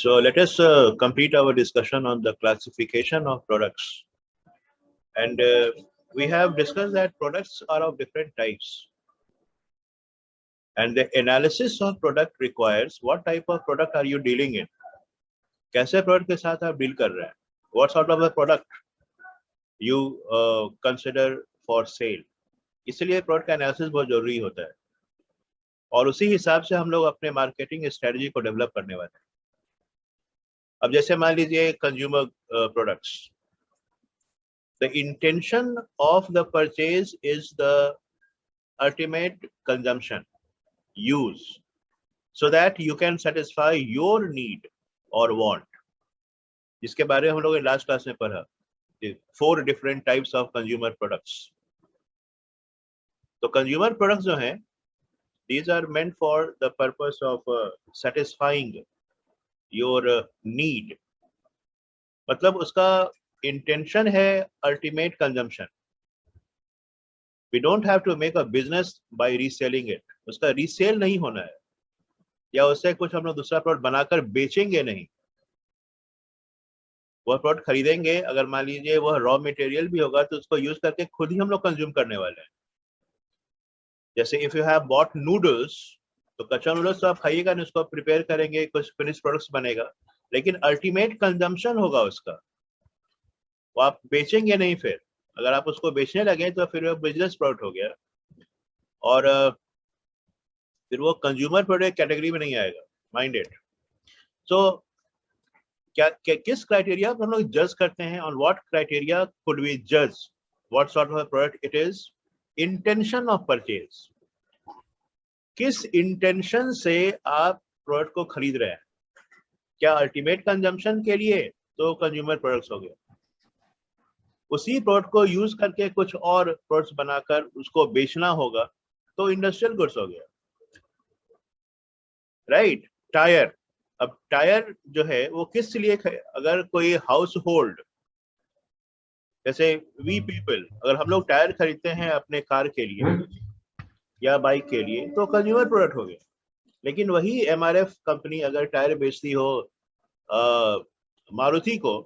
So let us complete our discussion on the classification of products. And we have discussed that products are of different types. And the analysis of product requires what type of product are you dealing in? कैसे product के साथ आप deal कर रहे हैं? What sort of a product you consider for sale? इसलिए product का analysis बहुत जरूरी होता है और उसी हिसाब से हम लोग अपने मार्केटिंग स्ट्रेटजी को डेवलप करने वाले हैं. अब जैसे मान लीजिए consumer products, the intention of the purchase is the ultimate consumption, use, so that you can satisfy your need or want. जिसके बारे में हम लोग लास्ट क्लास में पढ़ा, 4 different types of consumer products. तो consumer products जो हैं, these are meant for the purpose of satisfying your need. मतलब उसका intention है ultimate consumption. We don't have to make a business by reselling it. उसका resale नहीं होना है या उससे कुछ हम लोग दूसरा प्रोडक्ट बनाकर बेचेंगे नहीं. वह प्रोडक्ट खरीदेंगे, अगर मान लीजिए वह रॉ मटेरियल भी होगा तो उसको यूज करके खुद ही हम लोग कंज्यूम करने वाले हैं. जैसे if you have bought noodles, तो कच्चा नूडल्स तो आप खाइएगा नहीं, उसको प्रिपेयर करेंगे, कुछ फिनिश प्रोडक्ट्स बनेगा, लेकिन अल्टीमेट कंजम्पशन होगा उसका, वो आप बेचेंगे नहीं. फिर अगर आप उसको बेचने लगे तो फिर वो बिजनेस प्रोडक्ट हो गया और फिर वो कंज्यूमर प्रोडक्ट कैटेगरी में नहीं आएगा. Mind it. सो किस क्राइटेरिया पर हम लोग जज करते हैं? On what criteria could we जज what sort of product it is? Intention of purchase. किस इंटेंशन से आप प्रोडक्ट को खरीद रहे हैं? क्या अल्टीमेट कंजम्पशन के लिए? तो कंज्यूमर प्रोडक्ट्स हो गए. उसी प्रोडक्ट को यूज करके कुछ और प्रोडक्ट्स बनाकर उसको बेचना होगा तो इंडस्ट्रियल गुड्स हो गया. राइट. टायर. अब टायर जो है वो किस लिए? अगर कोई हाउस होल्ड, जैसे वी पीपल, अगर हम लोग टायर खरीदते हैं अपने कार के लिए या बाइक के लिए तो कंज्यूमर प्रोडक्ट हो गया. लेकिन वही एमआरएफ कंपनी अगर टायर बेचती हो मारुति को,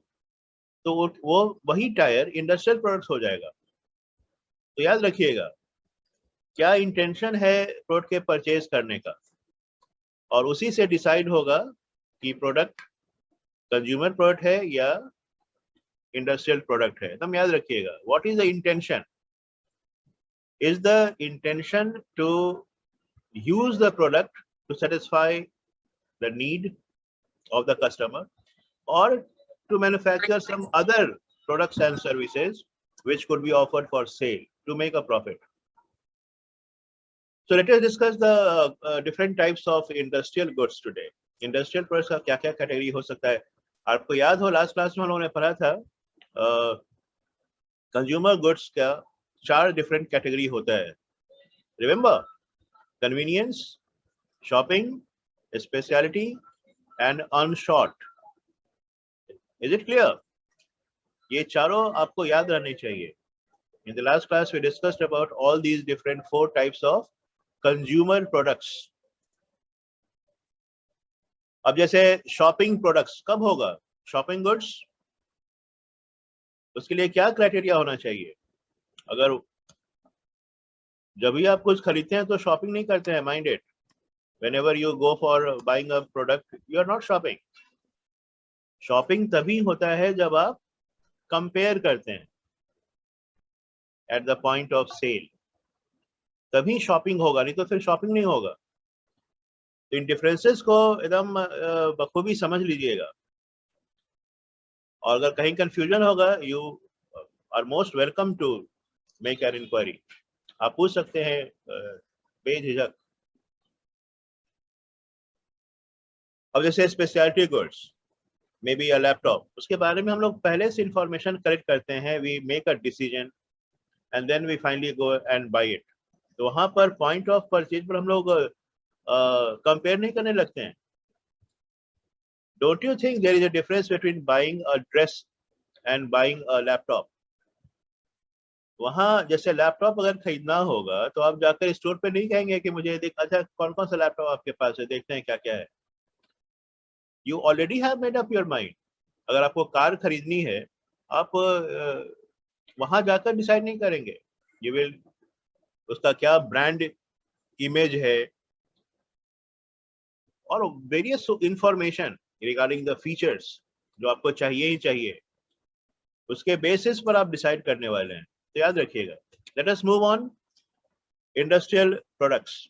तो वो वही टायर इंडस्ट्रियल प्रोडक्ट्स हो जाएगा. तो याद रखिएगा क्या इंटेंशन है प्रोडक्ट के परचेज करने का, और उसी से डिसाइड होगा कि प्रोडक्ट कंज्यूमर प्रोडक्ट है या इंडस्ट्रियल प्रोडक्ट है. तुम याद रखिएगा what is the intention. Is the intention to use the product to satisfy the need of the customer or to manufacture some other products and services which could be offered for sale to make a profit. So let us discuss the different types of industrial goods today. Industrial products का क्या क्या category हो सकता है? आपको याद हो last class में हम लोगों ने पढ़ा था कंज्यूमर गुड्स का 4 डिफरेंट कैटेगरी होता है. Remember? Convenience, shopping, speciality and unshort. Is it clear? ये चारों आपको याद रहने चाहिए. In the last class we discussed about all these different 4 types of consumer products. अब जैसे शॉपिंग प्रोडक्ट्स कब होगा? शॉपिंग गुड्स, उसके लिए क्या क्राइटेरिया होना चाहिए? अगर जब भी आप कुछ खरीदते हैं तो शॉपिंग नहीं करते हैं. Mind it. Whenever you go for buying a product, you are not shopping. Shopping तभी होता है जब आप कंपेयर करते हैं at the point of sale. तभी शॉपिंग होगा, नहीं तो फिर शॉपिंग नहीं होगा. तो इन डिफरेंसेस को एकदम बखूबी समझ लीजिएगा, और अगर कहीं कंफ्यूजन होगा you are most welcome to make an inquiry. आप पूछ सकते हैं बेझिझक. अब जैसे speciality goods, may be a laptop, उसके बारे में हम लोग पहले से इंफॉर्मेशन कलेक्ट करते हैं. We make a decision and then we finally go and buy it. तो वहां पर पॉइंट ऑफ परचेज पर हम लोग कंपेयर नहीं करने लगते हैं. Don't you think there is a difference between buying a dress and buying a laptop? वहां जैसे लैपटॉप अगर खरीदना होगा तो आप जाकर स्टोर पे नहीं कहेंगे कि मुझे देख, अच्छा कौन कौन सा लैपटॉप आपके पास है, देखते हैं क्या क्या है. You already have made up your mind. अगर आपको कार खरीदनी है, आप वहां जाकर डिसाइड नहीं करेंगे। यू विल, उसका क्या ब्रांड इमेज है और various information regarding the features जो आपको चाहिए ही चाहिए, उसके बेसिस पर आप डिसाइड करने वाले हैं। तो याद रखिएगा। Let us move on. Industrial products,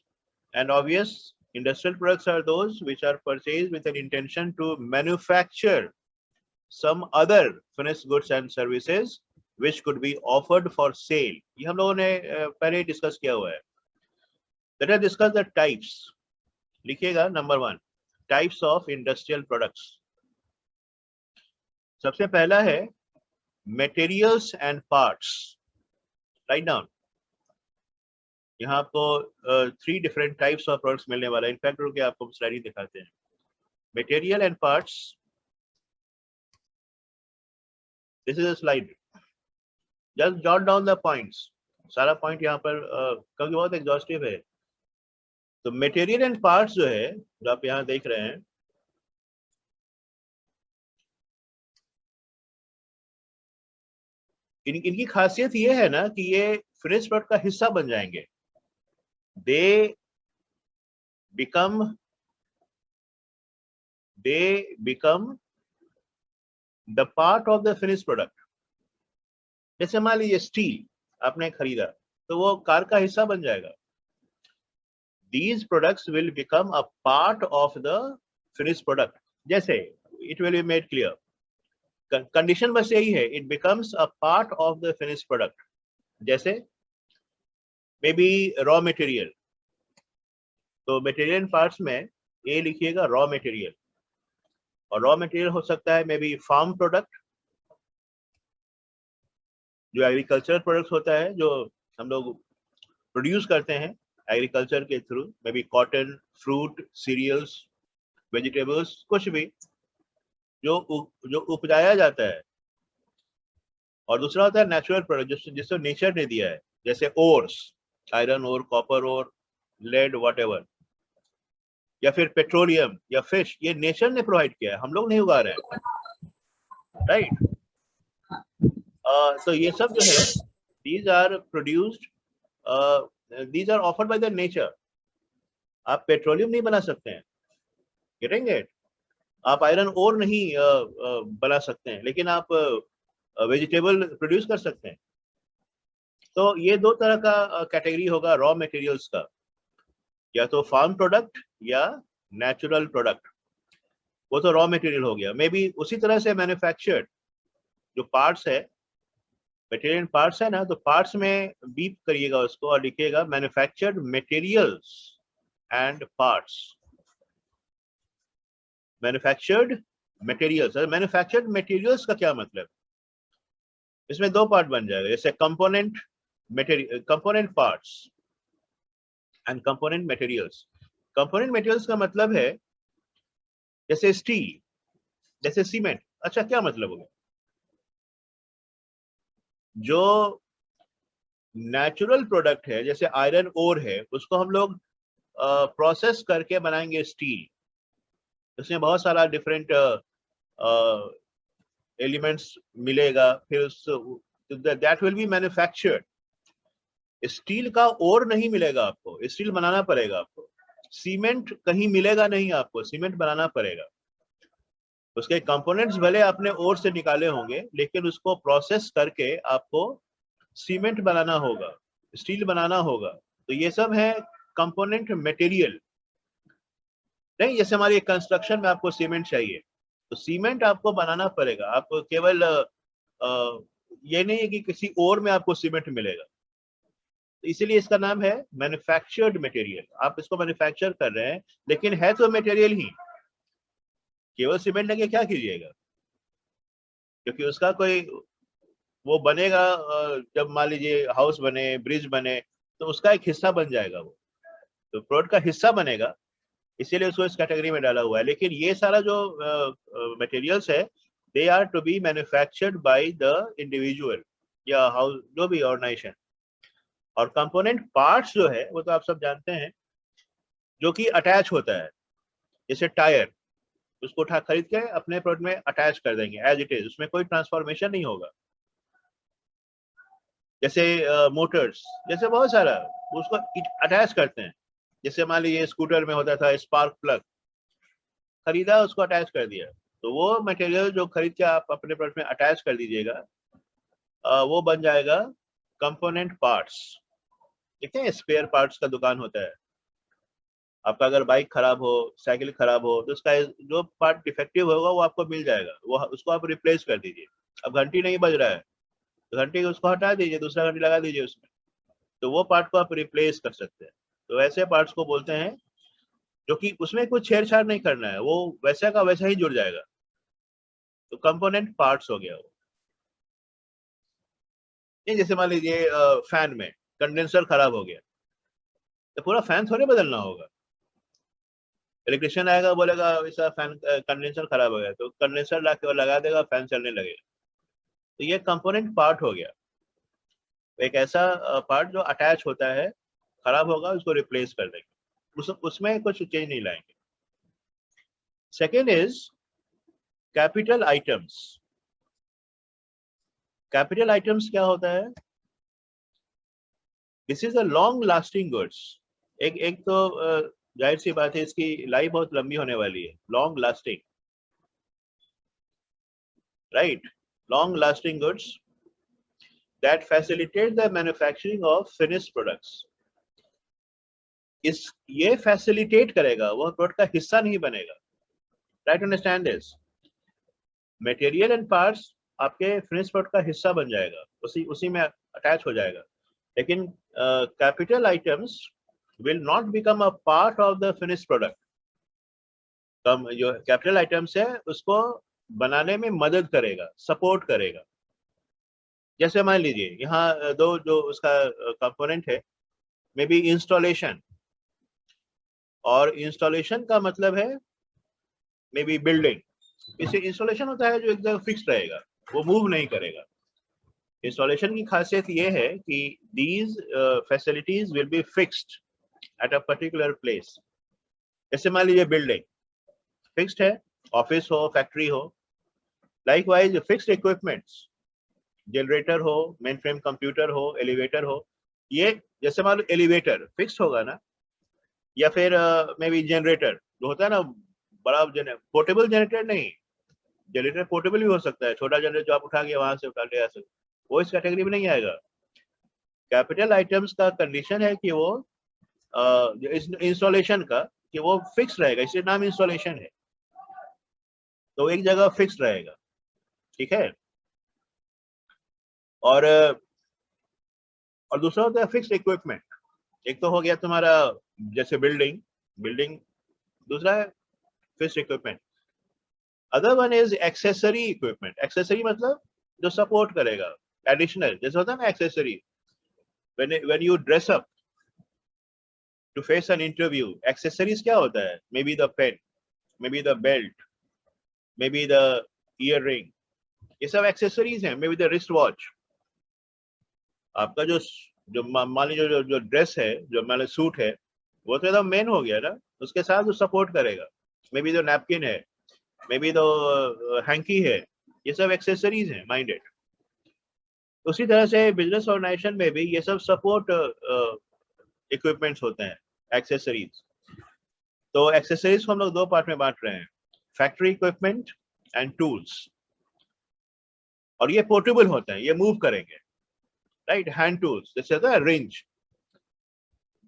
and obvious industrial products are those which are purchased with an intention to manufacture some other finished goods and services which could be offered for sale। ये हम लोगों ने पहले discuss किया हुआ है। Let us discuss the types। लिखिएगा number 1, types of industrial products. सबसे पहला है materials and parts. Write down. यहाँ आपको 3 डिफरेंट टाइप्स ऑफ प्रोडक्ट्स मिलने वाला है। इनफैक्ट रुके आपको स्लाइड दिखाते हैं। Material and parts, this is a slide, just jot down the points. सारा पॉइंट यहाँ पर क्योंकि बहुत एग्जॉस्टिव है। तो मटेरियल एंड पार्ट्स जो है, जो आप यहाँ देख रहे हैं, इनकी खासियत ये है ना कि ये फिनिश प्रोडक्ट का हिस्सा बन जाएंगे। They become the part of the finish product. जैसे मान लीजिए स्टील आपने खरीदा, तो वो कार का हिस्सा बन जाएगा। These products will become a part of the finished product। जैसे it will be made clear, condition बस यही है, it becomes a part of the finished product। जैसे मे बी रॉ मटेरियल, तो मटेरियल पार्ट्स में ये लिखिएगा रॉ मटेरियल। और रॉ मटेरियल हो सकता है मे बी फार्म प्रोडक्ट, जो एग्रीकल्चर प्रोडक्ट होता है, जो हम लोग प्रोड्यूस करते हैं एग्रीकल्चर के through, maybe cotton, fruit, cereals, vegetables, कुछ भी जो उपजाया जाता है। और दूसरा होता है नेचुरल प्रोडक्ट, जिसको नेचर ने दिया है, जैसे ores, iron ore, copper ore, lead, whatever, या फिर पेट्रोलियम या फिश, ये नेचर ने प्रोवाइड किया है, हम लोग नहीं उगा रहे हैं। राइट। तो ये सब जो है, these are produced, these are offered by the nature। आप पेट्रोलियम नहीं बना सकते हैं, getting it? आप आयरन ओर नहीं बना सकते हैं, लेकिन आप वेजिटेबल प्रोड्यूस कर सकते हैं। तो ये 2 तरह का कैटेगरी होगा रॉ मटेरियल्स का, या तो फार्म प्रोडक्ट या नेचुरल प्रोडक्ट, वो तो रॉ मटेरियल हो गया। मे बी उसी तरह से मैन्युफैक्चर्ड जो पार्ट्स है, मटेरियल पार्ट्स है ना, तो पार्ट्स में बीप करिएगा उसको और लिखिएगा manufactured materials and parts. Manufactured materials. Manufactured materials का क्या मतलब? इसमें 2 पार्ट बन जाएगा, जैसे component material, component parts and component materials. Component materials का मतलब है जैसे स्टील, जैसे सीमेंट। अच्छा, क्या मतलब होगा? जो नेचुरल प्रोडक्ट है, जैसे आयरन ओर है, उसको हम लोग प्रोसेस करके बनाएंगे स्टील। उसमें बहुत सारा डिफरेंट एलिमेंट्स मिलेगा, फिर that will be manufactured. Steel का ओर नहीं मिलेगा आपको, स्टील बनाना पड़ेगा आपको। सीमेंट कहीं मिलेगा नहीं आपको, सीमेंट बनाना पड़ेगा। उसके कंपोनेंट्स भले आपने ओर से निकाले होंगे, लेकिन उसको प्रोसेस करके आपको सीमेंट बनाना होगा, स्टील बनाना होगा। तो ये सब है कंपोनेंट मटेरियल। नहीं, जैसे हमारी कंस्ट्रक्शन में आपको सीमेंट चाहिए, तो सीमेंट आपको बनाना पड़ेगा। आपको केवल ये नहीं है कि किसी और में आपको सीमेंट मिलेगा। तो इसीलिए इसका नाम है मैन्युफैक्चर्ड मटेरियल। आप इसको मैन्युफैक्चर कर रहे हैं, लेकिन है तो मटेरियल ही। केवल सीमेंट लेके क्या कीजिएगा? क्योंकि उसका कोई वो बनेगा, जब मान लीजिए हाउस बने, ब्रिज बने, तो उसका एक हिस्सा बन जाएगा, वो तो प्रोडक्ट का हिस्सा बनेगा, इसीलिए उसको इस कैटेगरी में डाला हुआ है। लेकिन ये सारा जो मटेरियल्स है, they are to be manufactured by the individual या हाउस, जो भी ऑर्गेनाइजेशन। और कंपोनेंट पार्ट्स जो है, वो तो आप सब जानते हैं, जो कि अटैच होता है, जैसे टायर। उसको उठा खरीद के अपने प्रोडक्ट में अटैच कर देंगे एज इट इज, उसमें कोई ट्रांसफॉर्मेशन नहीं होगा। जैसे मोटर्स, जैसे बहुत सारा उसको अटैच करते हैं। जैसे मान लीजिए स्कूटर में होता था स्पार्क प्लग, खरीदा उसको अटैच कर दिया, तो वो मटेरियल जो खरीद के आप अपने प्रोडक्ट में अटैच कर दीजिएगा, वो बन जाएगा कंपोनेंट पार्ट्स। ठीक है, स्पेयर पार्ट्स का दुकान होता है। आपका अगर बाइक खराब हो, साइकिल खराब हो, तो उसका जो पार्ट डिफेक्टिव होगा वो आपको मिल जाएगा, वो उसको आप रिप्लेस कर दीजिए। अब घंटी नहीं बज रहा है तो घंटी उसको हटा दीजिए, दूसरा घंटी लगा दीजिए उसमें, तो वो पार्ट को आप रिप्लेस कर सकते हैं। तो ऐसे पार्ट्स को बोलते हैं जो कि उसमें कुछ छेड़छाड़ नहीं करना है, वो वैसा का वैसा ही जुड़ जाएगा, तो कंपोनेंट पार्ट्स हो गया वो। ये जैसे मान लीजिए फैन में कंडेंसर खराब हो गया, तो पूरा फैन थोड़े बदलना होगा। इलेक्ट्रिशियन आएगा, बोलेगा ऐसा फैन कंडेंसर खराब हो गया, तो कंडेंसर ला के वो लगा देगा, फैन चलने लगेगा। तो ये कंपोनेंट पार्ट हो गया, एक ऐसा पार्ट जो अटैच होता है, खराब होगा उसको रिप्लेस कर देंगे, उसमें कुछ चेंज नहीं लाएंगे। Second is capital items. Capital items क्या होता है? This is a long lasting goods. एक तो जाहिर सी बात है इसकी लाइफ बहुत लंबी होने वाली है, long lasting, right. Long lasting goods that facilitate the manufacturing of finished products. इस ये फैसिलिटेट करेगा, वह प्रोडक्ट का हिस्सा नहीं बनेगा। Right, understand this. Material and parts आपके फिनिश प्रोडक्ट का हिस्सा बन जाएगा, उसी में अटैच हो जाएगा। लेकिन capital items will not become a part of the finish product. जो कैपिटल आइटम्स है उसको बनाने में मदद करेगा, सपोर्ट करेगा। जैसे मान लीजिए यहाँ दो जो उसका कंपोनेंट है, मे बी इंस्टॉलेशन, और इंस्टॉलेशन का मतलब है मे बी बिल्डिंग। इसे इंस्टॉलेशन होता है जो एक जगह फिक्स रहेगा, वो मूव नहीं करेगा। इंस्टॉलेशन की खासियत ये है कि these facilities will be fixed at a particular place. जैसे मान लीजिए बिल्डिंग फिक्स्ड है, ऑफिस हो, फैक्ट्री हो। लाइकवाइज फिक्स्ड इक्विपमेंट्स, जनरेटर हो, मेन फ्रेम कंप्यूटर हो, एलिवेटर हो, ये जैसे मान लो एलिवेटर फिक्स्ड होगा ना, या फिर मे बी जनरेटर जो होता है ना, बड़ा पोर्टेबल जनरेटर नहीं, जनरेटर पोर्टेबल भी हो सकता है, छोटा जनरेटर जो आप उठा के वहां से उठा ले आ सकते, वो इस कैटेगरी में नहीं आएगा। कैपिटल आइटम्स का कंडीशन है कि वो इंस्टॉलेशन का, कि वो फिक्स रहेगा, इसलिए नाम इंस्टॉलेशन है, तो एक जगह फिक्स रहेगा। ठीक है, और दूसरा होता है फिक्स्ड इक्विपमेंट। एक तो हो गया तुम्हारा जैसे बिल्डिंग, दूसरा है fixed equipment. Other one is accessory equipment. Accessory मतलब जो सपोर्ट करेगा, एडिशनल, जैसे होता है ना accessory, when you dress up to face an interview, accessories क्या होता है? Maybe the pen, maybe the belt, maybe the earring, ये सब एक्सेसरीज हैं। maybe the wrist watch। आपका जो मान लीजिए जो ड्रेस है, जो मान लीजिए सूट है, वो तो एकदम मेन हो गया ना, उसके साथ जो सपोर्ट करेगा, मे बी जो नैपकिन है, मे बी जो हैंकी है, ये सब एक्सेसरीज हैं, माइंडेड। उसी तरह से बिजनेस ऑर्गेनाइजेशन में भी ये सब सपोर्ट इक्विपमेंट्स होते हैं, एक्सेसरीज। तो एक्सेसरीज को हम लोग दो पार्ट में बांट रहे हैं, फैक्ट्री इक्विपमेंट एंड टूल्स। और ये पोर्टेबल होते हैं, ये मूव करेंगे, राइट। हैंड टूल्स जैसे होता है रिंच,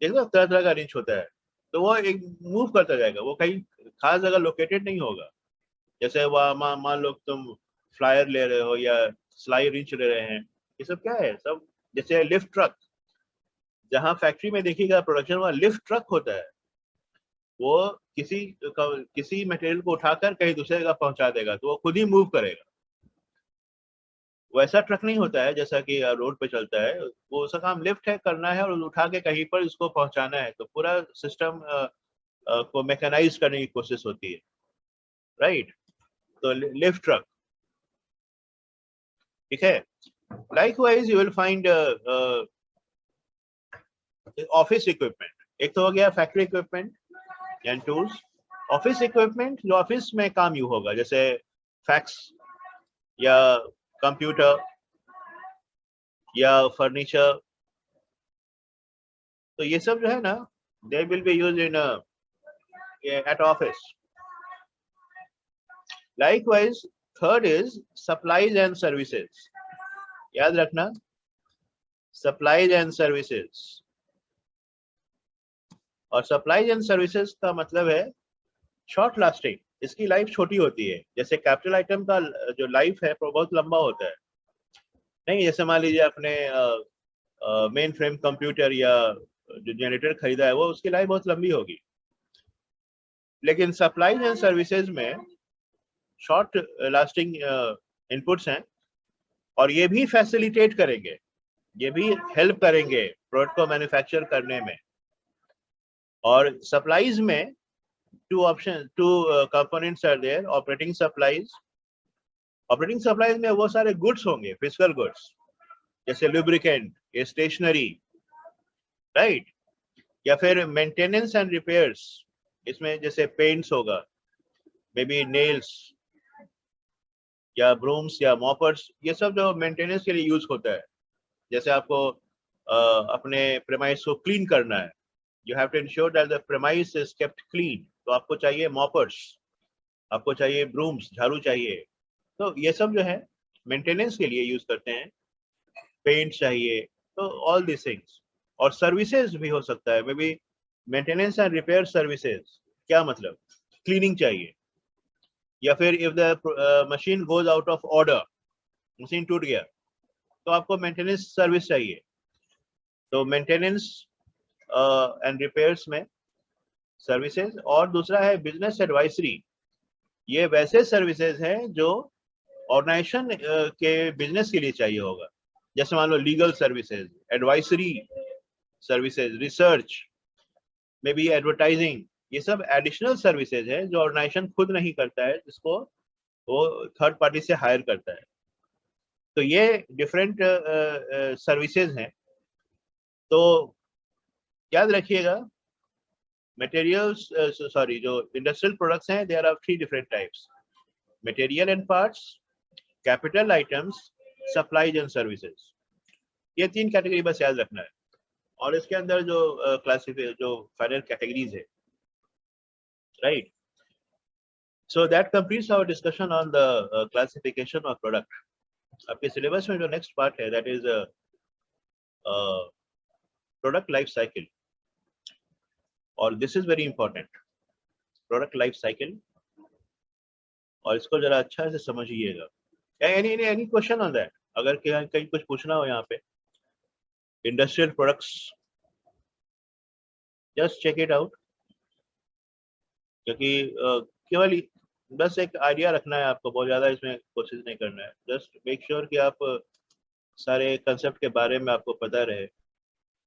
देखो तरह तरह का रिंच होता है, तो वो एक मूव करता जाएगा, वो कहीं खास जगह लोकेटेड नहीं होगा। जैसे वह मान लो तुम फ्लायर ले रहे हो या स्लाई रिंच ले रहे हैं, ये सब क्या है? सब जैसे लिफ्ट ट्रक, जहाँ फैक्ट्री में देखिएगा प्रोडक्शन, वहाँ लिफ्ट ट्रक होता है, वो किसी मटेरियल को उठाकर कहीं दूसरे जगह पहुंचा देगा, तो वो खुद ही मूव करेगा। वैसा ट्रक नहीं होता है जैसा कि रोड पे चलता है, वो उसका काम लिफ्ट है, करना है और उठा के कहीं पर उसको पहुंचाना है, तो पूरा सिस्टम को मैकेनाइज करने की कोशिश होती है, राइट। तो लिफ्ट ट्रक, ठीक है। Likewise you will find office equipment. एक तो हो गया factory equipment and tools, office equipment जो ऑफिस में काम यू होगा, जैसे फैक्स या कंप्यूटर या फर्नीचर, तो ये सब जो है ना, they will be used in at office. Likewise, third is supplies and services. याद रखना, supplies and services. और supplies and services का मतलब है short lasting. इसकी लाइफ छोटी होती है. जैसे कैपिटल आइटम का जो लाइफ है वो बहुत लंबा होता है. नहीं, जैसे मान लीजिए आपने मेन फ्रेम कंप्यूटर या जो जनरेटर खरीदा है वो उसकी लाइफ बहुत लंबी होगी. लेकिन सप्लाईज एंड सर्विसेज में शॉर्ट लास्टिंग इनपुट्स हैं और ये भी फैसिलिटेट करेंगे, ये भी हेल्प करेंगे प्रोडक्ट को मैन्युफैक्चर करने में. और सप्लाईज में two components are there. Operating supplies में वो सारे गुड्स होंगे, फिजिकल गुड्स, जैसे लुब्रिकेंट, स्टेशनरी, राइट, या फिर मेंटेनेंस एंड रिपेयर्स. इसमें जैसे पेंट्स होगा, मे बी नेल्स या ब्रूम्स या मॉपर्स, ये सब जो मेंटेनेंस के लिए यूज होता है. जैसे आपको अपने प्रेमाइस को क्लीन करना है, you have to ensure that the premise is kept clean, तो आपको चाहिए मॉपर्स, आपको चाहिए ब्रूम्स, झाड़ू चाहिए. तो ये सब जो है मेंटेनेंस के लिए यूज करते हैं. पेंट चाहिए, तो ऑल दिस थिंग्स. और सर्विसेज भी हो सकता है, may be maintenance and repair services. क्या मतलब? क्लीनिंग चाहिए, या फिर if the machine goes out of order, machine टूट गया, तो आपको मेंटेनेंस सर्विस चाहिए. तो मेंटेनेंस एंड रिपेयर्स में सर्विसेज. और दूसरा है बिजनेस एडवाइजरी. ये वैसे सर्विसेज हैं जो ऑर्गेनाइजेशन के बिजनेस के लिए चाहिए होगा. जैसे मान लो legal services, advisory services, research, maybe advertising. ये सब एडिशनल सर्विसेज है जो ऑर्गेनाइजेशन खुद नहीं करता है, जिसको वो थर्ड पार्टी से हायर करता है. तो ये डिफरेंट सर्विसेज हैं. तो याद रखिएगा, मटेरियल्स जो इंडस्ट्रियल प्रोडक्ट्स हैं, there are 3 different types: material and parts, capital items, supplies and services. ये 3 कैटेगरी बस याद रखना है. और इसके अंदर जो जो फाइनल कैटेगरीज है, right. So that completes our discussion on the classification of product. आपके सिलेबस में जो नेक्स्ट पार्ट है, that is product life cycle. और this is very important, product life cycle. और इसको जरा अच्छा से समझिएगा. Any question on that? अगर कहीं कुछ पूछना हो यहाँ पे, industrial products, just check it out. क्योंकि केवल बस एक आइडिया रखना है आपको, बहुत ज्यादा इसमें कोशिश नहीं करना है. जस्ट मेक श्योर कि आप सारे कंसेप्ट के बारे में आपको पता रहे.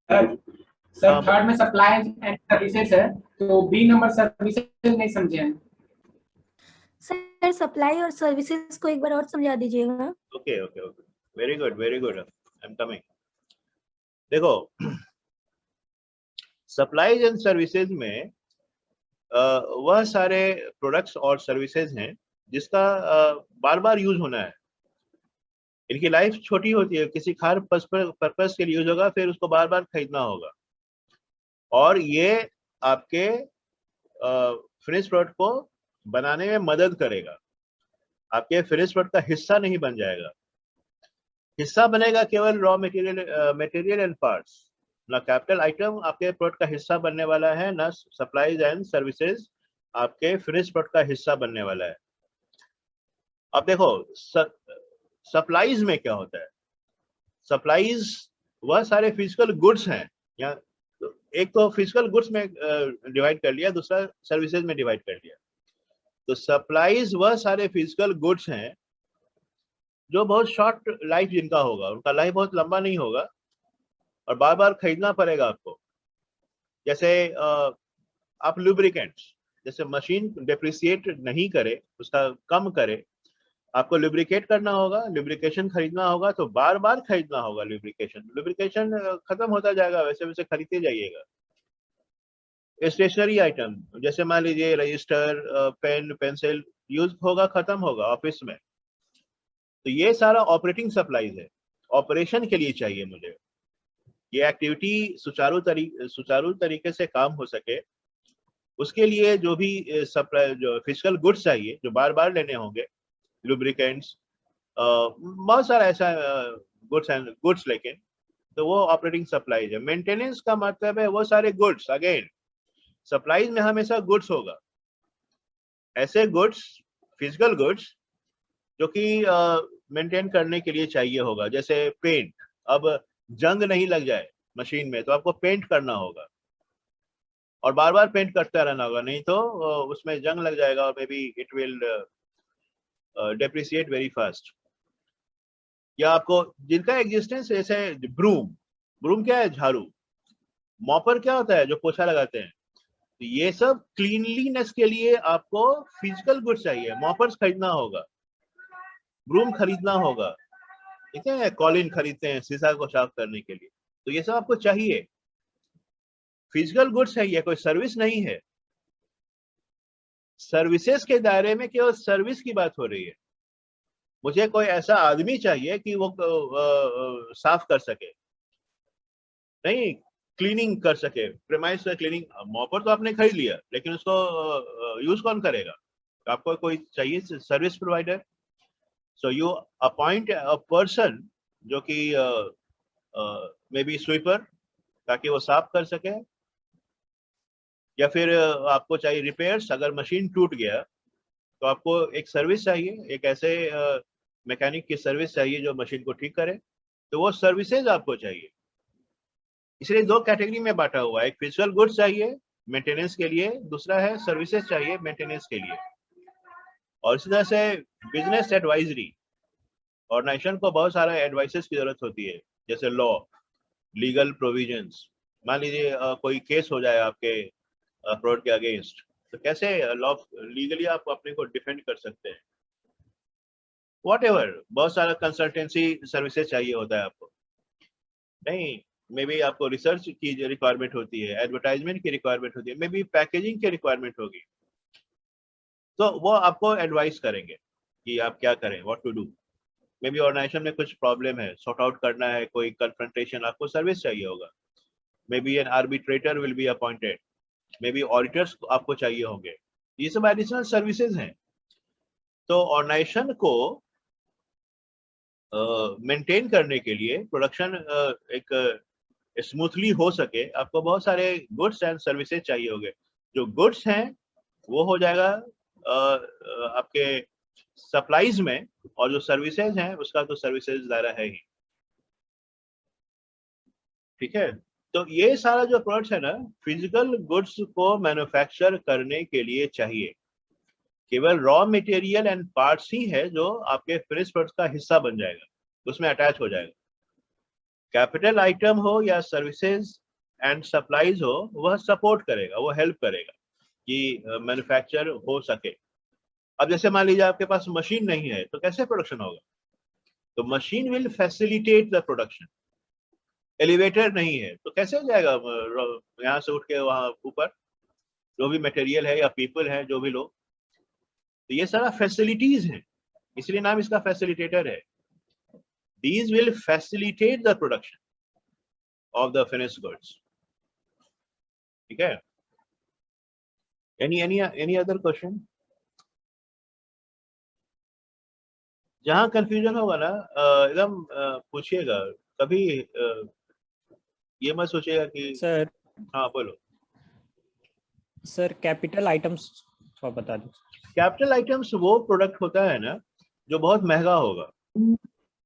सर थर्ड में सप्लाई एंड सर्विसेज है, तो बी नंबर सर्विसेज नहीं समझे हैं सर. सप्लाई और सर्विसेज को एक बार और समझा दीजिएगा. Okay, very good, I am coming. देखो, सप्लाईज एंड सर्विसेज में वह सारे प्रोडक्ट्स और सर्विसेज हैं जिसका बार बार यूज होना है. इनकी लाइफ छोटी होती है, किसी खास पर्पस के लिए यूज होगा, फिर उसको बार बार खरीदना होगा. और ये आपके फिनिश प्रोडक्ट को बनाने में मदद करेगा. आपके फिनिश प्रोडक्ट का हिस्सा नहीं बन जाएगा. हिस्सा बनेगा केवल रॉ मटेरियल एंड पार्ट्स. ना कैपिटल आइटम आपके प्रोडक्ट का हिस्सा बनने वाला है, ना सप्लाईज एंड सर्विसेज आपके फिनिश प्रोडक्ट का हिस्सा बनने वाला है. अब देखो, सप्लाईज में क्या होता है. सप्लाईज वह सारे फिजिकल गुड्स हैं. या एक तो फिजिकल गुड्स में डिवाइड कर लिया, दूसरा सर्विसेज में डिवाइड कर लिया. तो सप्लाईज वह सारे फिजिकल गुड्स हैं जो बहुत शॉर्ट लाइफ जिनका होगा, उनका लाइफ बहुत लंबा नहीं होगा और बार बार खरीदना पड़ेगा आपको. जैसे आप लुब्रिकेंट्स, जैसे मशीन डेप्रिसिएट नहीं करे, उसका कम करे, आपको लुब्रिकेट करना होगा, लुब्रिकेशन खरीदना होगा, तो बार बार खरीदना होगा. लुब्रिकेशन खत्म होता जाएगा, वैसे वैसे खरीदते जाइएगा. स्टेशनरी आइटम, जैसे मान लीजिए रजिस्टर, पेन, पेंसिल यूज होगा, खत्म होगा ऑफिस में, तो ये सारा ऑपरेटिंग सप्लाईज है, ऑपरेशन के लिए चाहिए मुझे। ये एक्टिविटी सुचारू तरीके से काम हो सके, उसके लिए जो भी सप्लाई, जो फिजिकल गुड्स चाहिए, जो बार बार लेने होंगे, लुब्रिकेंट्स, बहुत सारा ऐसा गुड्स एंड गुड्स, लेकिन तो वो ऑपरेटिंग सप्लाईज है। मेंटेनेंस का मतलब है वो सारे गुड्स, अगेन सप्लाईज में हमेशा गुड्स होगा, ऐसे गुड्स, फिजिकल गुड्स जो कि मेंटेन करने के लिए चाहिए होगा। जैसे पेंट, अब जंग नहीं लग जाए मशीन में तो आपको पेंट करना होगा, और बार बार पेंट करता रहना होगा, नहीं तो उसमें जंग लग जाएगा और may be it will depreciate very fast. या आपको जिनका एग्जिस्टेंस, जैसे ब्रूम, ब्रूम क्या है, झाड़ू। मॉपर क्या होता है, जो पोछा लगाते हैं। तो ये सब क्लीनलीनेस के लिए आपको फिजिकल गुड्स चाहिए, मॉपर्स खरीदना होगा, ब्रूम खरीदना होगा, ठीक है, कॉलिन खरीदते हैं शीशा को साफ करने के लिए, तो ये सब आपको चाहिए, फिजिकल गुड्स है, ये कोई सर्विस नहीं है। सर्विसेज के दायरे में केवल सर्विस की बात हो रही है। मुझे कोई ऐसा आदमी चाहिए कि वो साफ कर सके, नहीं क्लीनिंग कर सके, प्रेमाइस क्लीनिंग। मॉपर तो आपने खरीद लिया, लेकिन उसको यूज कौन करेगा? तो आपको कोई चाहिए service provider. So you appoint a person जो कि मे बी स्वीपर, ताकि वो साफ कर सके। या फिर आपको चाहिए रिपेयर्स, अगर मशीन टूट गया तो आपको एक सर्विस चाहिए, एक ऐसे मैकेनिक की सर्विस चाहिए जो मशीन को ठीक करे, तो वो सर्विसेज आपको चाहिए। इसलिए दो कैटेगरी में बांटा हुआ है, एक फिजिकल गुड्स चाहिए मेंटेनेंस के लिए, दूसरा है सर्विसेज चाहिए मेंटेनेंस के लिए। और इसी तरह से बिजनेस एडवाइजरी, ऑर्गेनाइजेशन को बहुत सारा एडवाइसेस की जरूरत होती है, जैसे लॉ, लीगल प्रोविजंस। मान लीजिए कोई केस हो जाए आपके फ्रॉड के अगेंस्ट, तो कैसे लॉ लीगली आप अपने को डिफेंड कर सकते हैं, व्हाटएवर। बहुत सारा कंसल्टेंसी सर्विसेज चाहिए होता है आपको, नहीं मे बी आपको रिसर्च की रिक्वायरमेंट होती है, एडवर्टाइजमेंट की रिक्वायरमेंट होती है, मे बी पैकेजिंग की रिक्वायरमेंट होगी, तो वो आपको एडवाइस करेंगे कि आप क्या करें, what to do. Maybe organisation में कुछ प्रॉब्लम है, सॉर्ट आउट करना है, कोई कन्फ्रंटेशन, आपको सर्विस चाहिए होगा। May be N arbitrator will be appointed, may be auditors आपको चाहिए होंगे, ये सब एडिशनल सर्विसेज हैं। तो ऑर्गेनाइजेशन को मेंटेन करने के लिए, प्रोडक्शन एक स्मूथली हो सके, आपको बहुत सारे गुड्स एंड सर्विसेज चाहिए होंगे। जो गुड्स हैं वो हो जाएगा आपके सप्लाईज में, और जो सर्विसेज हैं उसका तो सर्विसेज दायरा है ही, ठीक है। तो ये सारा जो प्रोडक्ट्स है ना, फिजिकल गुड्स को मैन्युफैक्चर करने के लिए चाहिए, केवल रॉ मटेरियल एंड पार्ट्स ही है जो आपके फिनिश प्रोडक्ट्स का हिस्सा बन जाएगा, उसमें अटैच हो जाएगा। कैपिटल आइटम हो या सर्विसेज एंड सप्लाईज हो, वह सपोर्ट करेगा, वो हेल्प करेगा कि मैन्युफैक्चर हो सके। अब जैसे मान लीजिए आपके पास मशीन नहीं है, तो कैसे प्रोडक्शन होगा? तो machine will facilitate the production. Elevator नहीं है तो कैसे हो जाएगा यहाँ से उठ के वहां ऊपर, जो भी मटेरियल है या पीपल है, जो भी लोग, तो ये सारा फैसिलिटीज है, इसलिए नाम इसका फैसिलिटेटर है। These will facilitate the production of the finished goods. ठीक है? Any other question? जहां कंफ्यूजन होगा ना, एकदम पूछिएगा, कभी ये मत सोचिएगा कि सर हाँ बोलो। सर कैपिटल आइटम्स थोड़ा बता दो। कैपिटल आइटम्स वो प्रोडक्ट होता है ना जो बहुत महंगा होगा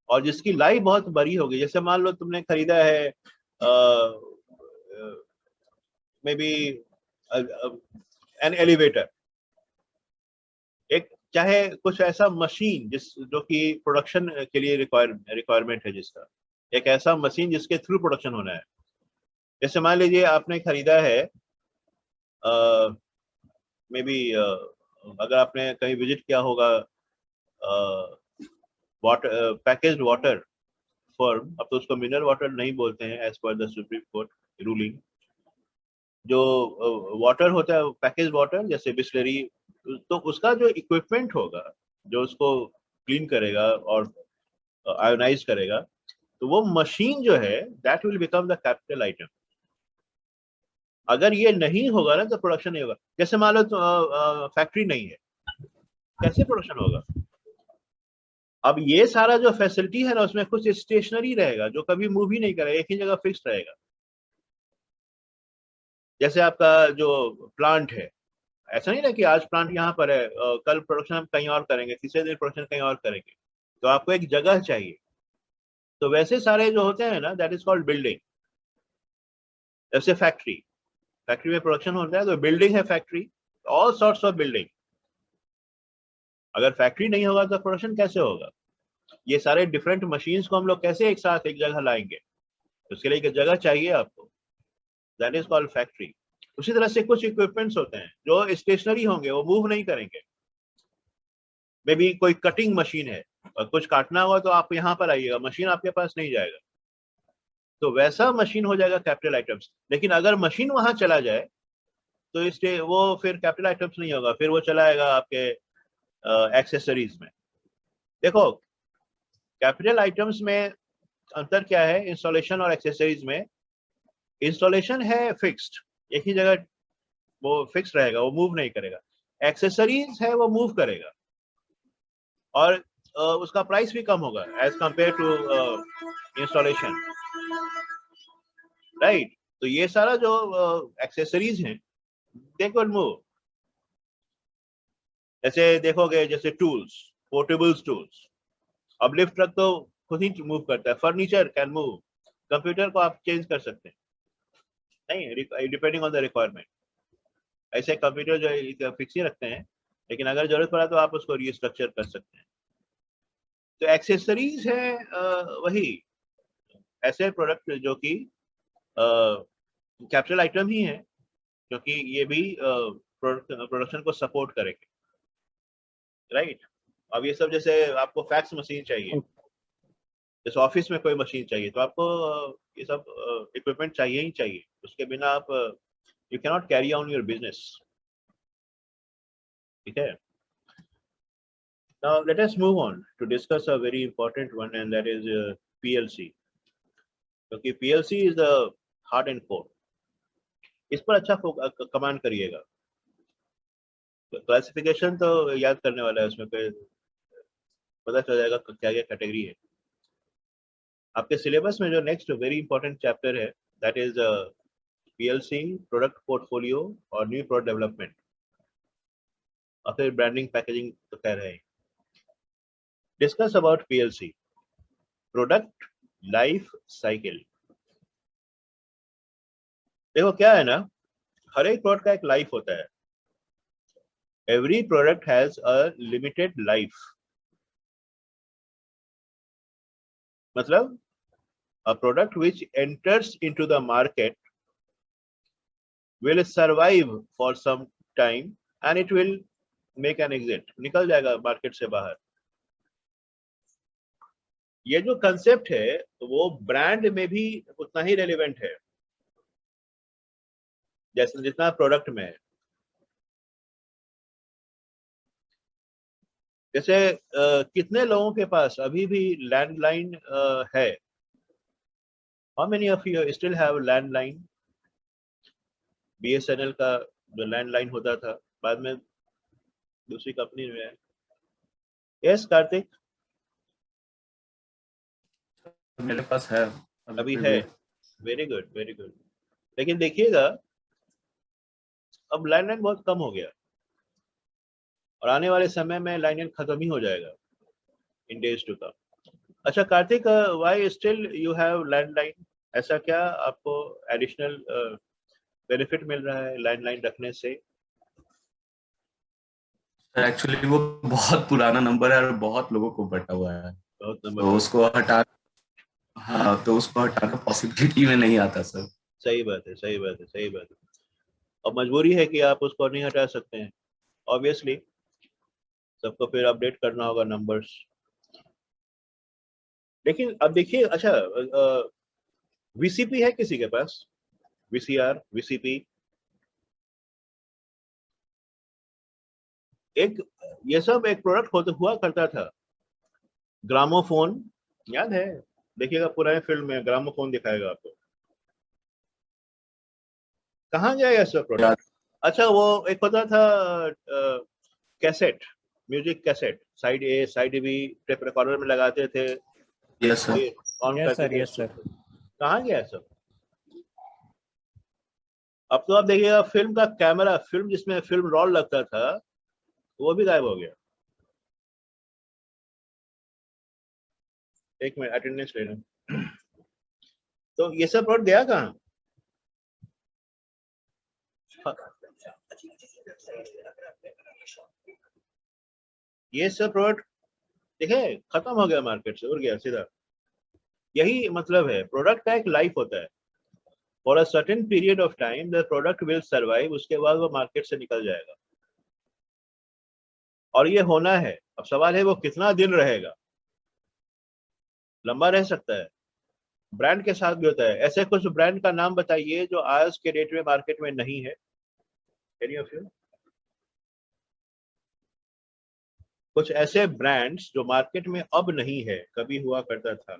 और जिसकी लाइफ बहुत बड़ी होगी। जैसे मान लो तुमने खरीदा है मे बी एन एलिवेटर, एक चाहे कुछ ऐसा मशीन जो कि प्रोडक्शन के लिए रिक्वायरमेंट है, जिसका एक ऐसा मशीन जिसके थ्रू प्रोडक्शन होना है। जैसे मान लीजिए आपने खरीदा है मे बी अगर आपने कहीं विजिट किया होगा वाटर, पैकेज्ड वाटर फर्म, अब तो उसको मिनरल वाटर नहीं बोलते हैं as per the supreme court ruling, जो वाटर होता है, पैकेज वाटर जैसे बिस्लरी, तो उसका जो इक्विपमेंट होगा जो उसको क्लीन करेगा और आयोनाइज करेगा, तो वो मशीन जो है that will become the capital item. अगर ये नहीं होगा ना तो प्रोडक्शन नहीं होगा। जैसे मान लो फैक्ट्री नहीं है, कैसे प्रोडक्शन होगा? अब ये सारा जो फैसिलिटी है ना उसमें कुछ स्टेशनरी रहेगा जो कभी मूव ही नहीं करेगा, एक ही जगह फिक्स रहेगा। जैसे आपका जो प्लांट है, ऐसा नहीं ना कि आज प्लांट यहाँ पर है, कल प्रोडक्शन हम कहीं और करेंगे, तीसरे दिन प्रोडक्शन कहीं और करेंगे, तो आपको एक जगह चाहिए। तो वैसे सारे जो होते हैं ना दैट इज कॉल्ड बिल्डिंग। जैसे फैक्ट्री में प्रोडक्शन होता है तो बिल्डिंग है factory, all sorts of building. अगर फैक्ट्री नहीं होगा तो प्रोडक्शन कैसे होगा? ये सारे डिफरेंट मशीन्स को हम लोग कैसे एक साथ एक जगह लाएंगे? उसके लिए एक जगह चाहिए आपको, दैट इज कॉल्ड फैक्ट्री। उसी तरह से कुछ इक्विपमेंट्स होते हैं जो स्टेशनरी होंगे, वो मूव नहीं करेंगे। मे बी कोई कटिंग मशीन है और कुछ काटना होगा तो आप यहाँ पर आइएगा, मशीन आपके पास नहीं जाएगा, तो वैसा मशीन हो जाएगा कैपिटल आइटम्स। लेकिन अगर मशीन वहां चला जाए तो इसलिए वो फिर कैपिटल आइटम्स नहीं होगा, फिर वो चला आएगा आपके एक्सेसरीज में। देखो कैपिटल आइटम्स में अंतर क्या है इंस्टॉलेशन और एक्सेसरीज में? इंस्टॉलेशन है फिक्स्ड, एक ही जगह वो फिक्स रहेगा, वो मूव नहीं करेगा। एक्सेसरीज है वो मूव करेगा और उसका प्राइस भी कम होगा as compare to installation, right? तो ये सारा जो एक्सेसरीज हैं दे विल मूव। जैसे देखोगे जैसे टूल्स, पोर्टेबल्स टूल्स, अब लिफ्ट ट्रक तो खुद ही मूव करता है, फर्नीचर कैन मूव, कंप्यूटर को आप चेंज कर सकते हैं, नहीं डिपेंडिंग ऑन द रिक्वायरमेंट। ऐसे कंप्यूटर जो फिक्स ही रखते हैं, लेकिन अगर जरूरत पड़ा तो आप उसको रिस्ट्रक्चर कर सकते हैं। तो एक्सेसरीज है वही ऐसे प्रोडक्ट जो कि कैपिटल आइटम ही है, क्योंकि ये भी प्रोडक्शन को सपोर्ट करेंगे, राइट? अब ये सब जैसे आपको फैक्स मशीन चाहिए, जैसे ऑफिस में कोई मशीन चाहिए, तो आपको ये सब इक्विपमेंट चाहिए ही चाहिए, उसके बिना आप you can not carry on your business, ठीक है? Now let us move on to discuss a very important one, and that is PLC. क्योंकि PLC is the heart and core. इस पर अच्छा कमांड करिएगा। क्लासिफिकेशन तो याद करने वाला है, उसमें कोई पता चल जाएगा क्या क्या कैटेगरी है। आपके सिलेबस में जो नेक्स्ट वेरी इंपॉर्टेंट चैप्टर है that is PLC, product portfolio और न्यू प्रोडक्ट डेवलपमेंट, और फिर ब्रांडिंग पैकेजिंग तो कह रहे हैं। Discuss about PLC, product life cycle. देखो क्या है ना, हर एक प्रोडक्ट का एक लाइफ होता है। Every product has a limited life, मतलब a product which enters into the market will survive for some time and it will make an exit, निकल जाएगा मार्केट से बाहर। ये जो कंसेप्ट है वो ब्रांड में भी उतना ही रेलेवेंट है जैसे जितना प्रोडक्ट में है। जैसे कितने लोगों के पास अभी भी लैंडलाइन है? How many of you still have landline? BSNL का जो लैंडलाइन होता था, बाद में दूसरी कंपनी में है। यस कार्तिक, मेरे पास है अभी है। Very good, very good. लेकिन देखिएगा अब लैंडलाइन बहुत कम हो गया और आने वाले समय में लैंडलाइन खत्म ही हो जाएगा इन डेज टू कम। अच्छा Kartik, why still you have landline? ऐसा क्या आपको एडिशनल बेनिफिट मिल रहा है लैंडलाइन रखने से? एक्चुअली वो बहुत पुराना नंबर है और बहुत लोगों को बटा हुआ है, बहुत नंबर तो उसको हटा, हाँ तो उसको हटाना पॉसिबिलिटी में नहीं आता सर। सही बात है, सही बात है, सही बात है। अब मजबूरी है कि आप उसको नहीं हटा सकते हैं, ऑब्वियसली सबको फिर अपडेट करना होगा नंबर्स। लेकिन अब देखिए, अच्छा VCP है किसी के पास? VCR, VCP? एक ये सब एक प्रोडक्ट होता हुआ करता था। ग्रामोफोन याद है, देखिएगा पुराने फिल्म में ग्रामोफोन दिखाएगा आपको। कहाँ गया ये सब प्रोडक्ट? अच्छा वो एक होता था कैसेट, म्यूजिक कैसेट, साइड ए साइड बी, टेप रिकॉर्डर में लगाते थे। Yes sir. ऑन यस करते सर, थे। Yes sir. कहाँ गया सब? अब तो आप देखिएगा फिल्म का कैमरा, फिल्म जिसमें फिल्म रोल लगता था वो भी गायब हो गया। एक मिनट अटेंडेंस ले लूं। तो ये सब प्रोडक्ट गया कहाँ? ये सब प्रोडक्ट देखे खत्म हो गया मार्केट से, उड़ गया सीधा। यही मतलब है, प्रोडक्ट का एक लाइफ होता है। For a certain period of time the product will survive, उसके बाद वो मार्केट से निकल जाएगा। और ये होना है। अब सवाल है वो कितना दिन रहेगा। लंबा रह सकता है। ब्रांड के साथ भी होता है। ऐसे कुछ ब्रांड का नाम बताइए जो आज के डेट में मार्केट में नहीं है। Any of you? कुछ ऐसे ब्रांड्स जो मार्केट में अब नहीं है, कभी हुआ करता था।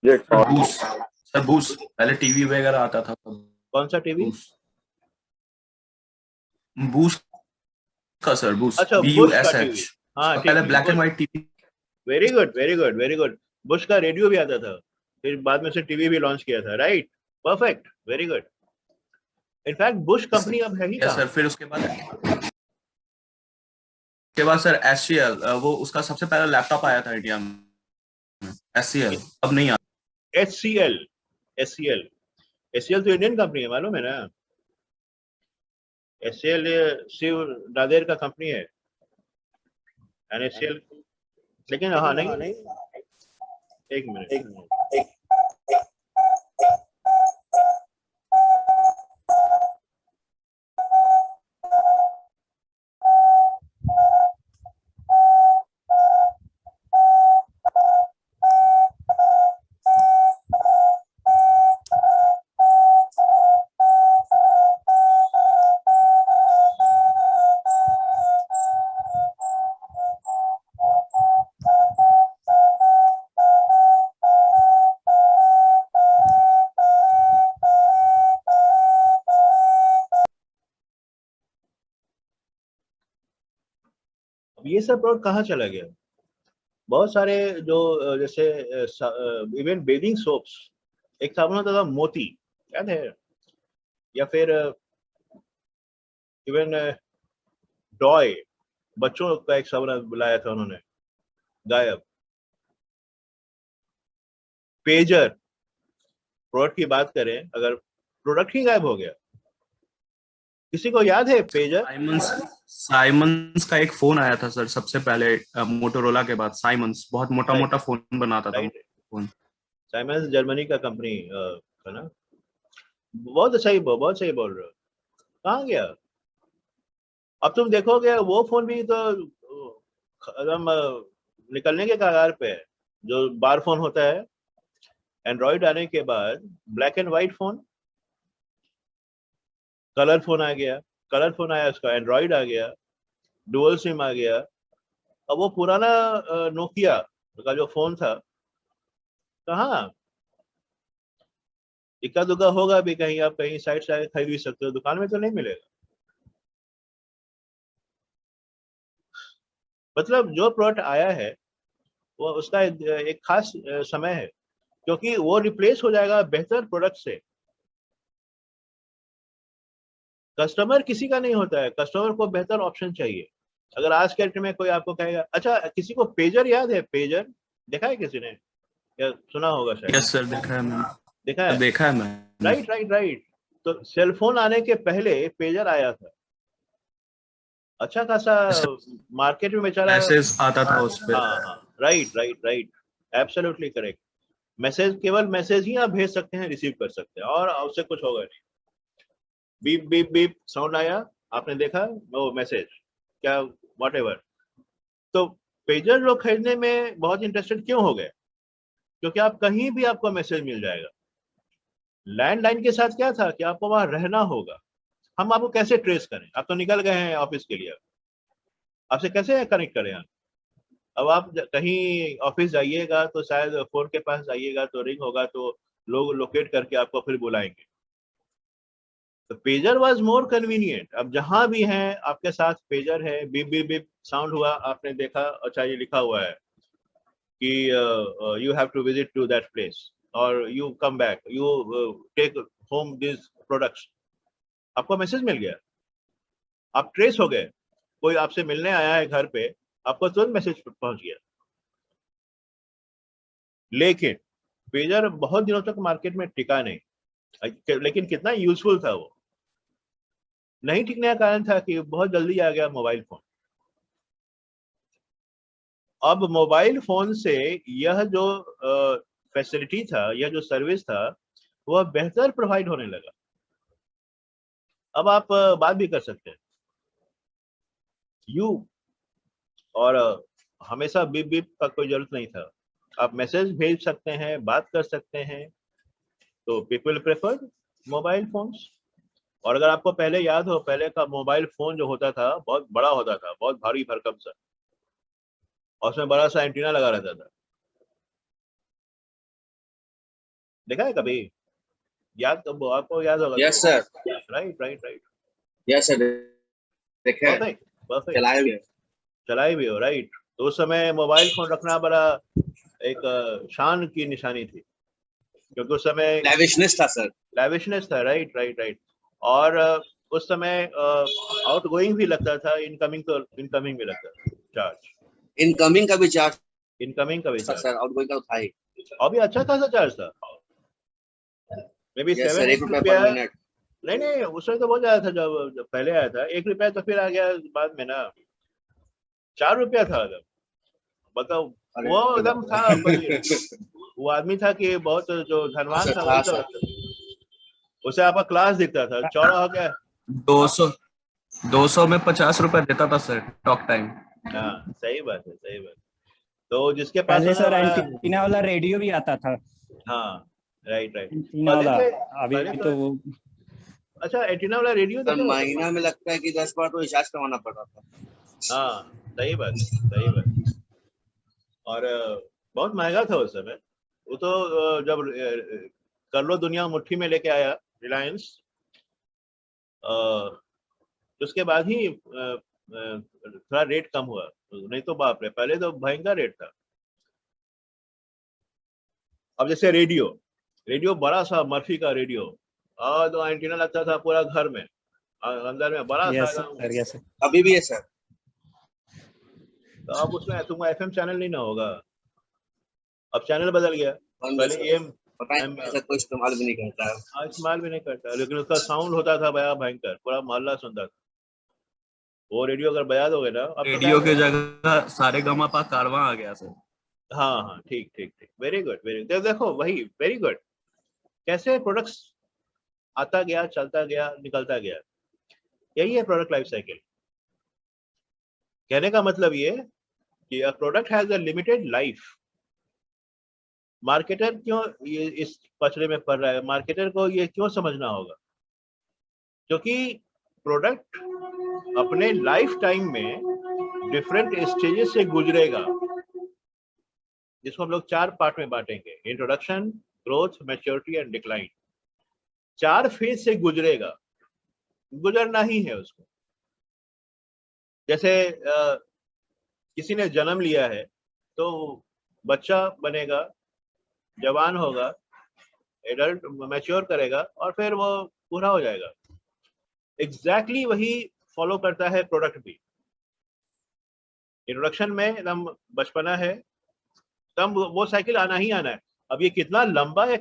बूस्ट सर, बूस्ट पहले टीवी वगैरह आता था। कौन सा टीवी? बूस्ट का सर, बूस्ट अच्छा, बुश का टीवी। BUSH। हाँ ठीक पहले है, black and Bush. White TV. Very good, very good, very good. Bush का रेडियो भी आता था, फिर बाद में से टीवी भी लॉन्च किया था। Right, perfect, very good. In fact Bush company अब है ही यस कहाँ? सर। फिर उसके बाद सर SCL, वो उसका सबसे पहला लैपटॉप आया था इंडिया में। SCL अब नहीं आता। HCL, SCL, SCL तो इंडियन कंपनी है, मालूम है ना? SCL शिव नादेर का कंपनी है। SCL, लेकिन हाँ नहीं, एक मिनट। अब ये सब प्रोडक्ट कहाँ चला गया? बहुत सारे जो जैसे इवन बेबिंग सोप्स, एक साबुन होता था मोती, याद है? या फिर इवन डॉय, बच्चों का एक साबुन बुलाया था उन्होंने, गायब। पेजर, प्रोडक्ट की बात करें अगर, प्रोडक्ट ही गायब हो गया। किसी को याद है पेजर? साइमंस का एक फोन आया था सर सबसे पहले, मोटोरोला के बाद। साइमंस बहुत मोटा Right. मोटा फोन बनाता था। राइट, फोन साइमंस जर्मनी का कंपनी है ना? बहुत सही बोल रहे हो। कहाँ गया? अब तुम देखोगे वो फोन भी तो एकदम निकलने के कगार पे है। जो बार फोन होता है, एंड्रॉइड आने के बाद black and white phone, colour phone आ गया, कलर फोन आया, उसका एंड्रॉइड आ गया, डुअल सिम आ गया। अब वो पुराना नोकिया का जो फोन था, कहाँ? इक्का दुक्का होगा भी कहीं, आप कहीं साइड से खरीद भी सकते हो, दुकान में तो नहीं मिलेगा। मतलब जो प्रोडक्ट आया है वो उसका एक खास समय है, क्योंकि वो रिप्लेस हो जाएगा बेहतर प्रोडक्ट से। कस्टमर किसी का नहीं होता है, कस्टमर को बेहतर ऑप्शन चाहिए। अगर आज के डेट में कोई आपको कहेगा, अच्छा किसी को पेजर याद है? पेजर देखा है किसी ने या सुना होगा शायद? यस सर, देखा है मैंने। देखा है? देखा है मैंने। Right right right. तो सेलफोन आने के पहले पेजर आया था, अच्छा खासा मार्केट में बेचारा। मैसेज आता था उस पे। हाँ, right right right, absolutely correct. Message, केवल मैसेज ही आप भेज सकते हैं, रिसीव कर सकते हैं, और उससे कुछ होगा नहीं। बीप बीप बीप साउंड आया, आपने देखा वो मैसेज, क्या व्हाटएवर। तो पेजर लोग खरीदने में बहुत इंटरेस्टेड क्यों हो गए? क्योंकि आप कहीं भी आपको मैसेज मिल जाएगा। लैंडलाइन के साथ क्या था कि आपको वहां रहना होगा। हम आपको कैसे ट्रेस करें? आप तो निकल गए हैं ऑफिस के लिए, आपसे कैसे कनेक्ट करें हम? अब आप कहीं ऑफिस जाइएगा तो शायद फोन के पास जाइएगा तो रिंग होगा तो लोग लोकेट करके आपको फिर बुलाएंगे। तो पेजर वाज मोर कन्वीनियंट। अब जहां भी हैं आपके साथ पेजर है, बिप बिप बिप साउंड हुआ, आपने देखा, अच्छा ये लिखा हुआ है कि you have to visit to that place और you come back, you take home this products, आपको मैसेज मिल गया, आप ट्रेस हो गए। कोई आपसे मिलने आया है घर पे, आपको तुरंत मैसेज पहुंच गया। लेकिन पेजर बहुत दिनों तक मार्केट में टिका नहीं, लेकिन कितना यूजफुल था वो। नहीं टिकने का कारण था कि बहुत जल्दी आ गया मोबाइल फोन। अब मोबाइल फोन से यह जो फैसिलिटी था, यह जो सर्विस था, वह बेहतर प्रोवाइड होने लगा। अब आप बात भी कर सकते हैं यू, और हमेशा बीप बीप का कोई जरूरत नहीं था, आप मैसेज भेज सकते हैं, बात कर सकते हैं। तो पीपल प्रेफर्ड मोबाइल फोन्स। और अगर आपको पहले याद हो, पहले का मोबाइल फोन जो होता था बहुत बड़ा होता था, बहुत भारी भरकम सा, और उसमें बड़ा सा एंटीना लगा रहता था। देखा है कभी? याद, आपको याद होगा? Yes sir, right right right, yes sir, देखे परफेक्ट परफेक्ट, चलाए भी है। चलाई भी हो, राइट। तो उस समय मोबाइल फोन रखना बड़ा एक शान की निशानी थी, क्योंकि उस समय लैविशनेस था सर। लैविशनेस था, राइट राइट राइट। और उस समय आउटगोइंग भी लगता था, इनकमिंग भी लगता था चार्ज, इनकमिंग का भी चार्ज इनकमिंग का भी था चार्ज, सर, आउटगोइंग का तो था ही। और भी अच्छा खासा चार्ज था, मे बी यस सर, 7-8 ₹1 रुपया। पर मिनट। नहीं नहीं, उसमें तो बहुत ज्यादा था, जब पहले आया था 1 रुपया, तो फिर आ गया बाद में ना 4 रुपया था। बताओ, अरे वो एकदम बाप था, रे। वो आदमी था कि बहुत जो धनवान सर था था वही सब सर। रखता था। उसे आपका क्लास दिखता था, चौड़ा हो गया। 200 में 50 रुपए देता था सर टॉक टाइम। हाँ सही बात है, सही बात। तो जिसके पास पहले होता था सर बड़ा, एंटीना वाला रेडियो भी आता था, हाँ राइट राइट। एंटीना पहले वाला। थे, अभी पहले तो तो, वो अच्छा एंटीना वाला रेडियो सर देखे हो? महीना में लगता है कि 10 बार तो रिचार्ज करवाना पड़ रहा था। हाँ सही बात है, सही बात। और बहुत महंगा था उस समय। वो तो जब कर लो दुनिया मुट्ठी में लेके आया रिलायंस, उसके बाद ही थोड़ा रेट कम हुआ, नहीं तो बाप रे, पहले तो भयंकर रेट था। अब जैसे रेडियो, रेडियो बड़ा सा मर्फी का रेडियो, और तो एंटीना लगता था पूरा घर में, अंदर में बड़ा सा यस एकदम। Sir, yes sir. अभी भी है सर। तो अब उसमें तुमको एफएम चैनल नहीं ना होगा, अब चैनल बदल गया। बंद है पहले सर। एम पता है ऐसा कोई इस्तेमाल भी नहीं करता है। इस्तेमाल भी नहीं करता, लेकिन उसका साउंड होता था बड़ा भयंकर, पूरा मोहल्ला सुनता था। वो रेडियो अगर बजा दोगे ना, अब तो रेडियो की खैर, जगह सारे गमा पा कारवां आ गया सर। हाँ हाँ ठीक ठीक ठीक, वेरी गुड वेरी गुड। देखो वही, वेरी गुड, कैसे प्रोडक्ट्स आता गया, चलता गया, निकलता गया, यही है प्रोडक्ट लाइफ साइकिल। कहने का मतलब ये कि a product has a limited life. Marketer क्यों ये इस पचड़े में पड़ रहा है? मार्केटर को ये क्यों समझना होगा? क्योंकि प्रोडक्ट अपने लाइफ टाइम में डिफरेंट स्टेजेस से गुजरेगा, जिसको हम लोग 4 पार्ट में बांटेंगे: introduction, growth, maturity and decline. 4 phase से गुजरेगा, गुजरना ही है उसको। जैसे किसी ने जन्म लिया है तो बच्चा बनेगा, जवान होगा, एडल्ट मैच्योर करेगा, और फिर वो पूरा हो जाएगा। एग्जैक्टली वही फॉलो करता है प्रोडक्ट भी। इंट्रोडक्शन में एकदम बचपना है, तब वो साइकिल आना ही आना है। अब ये कितना लंबा या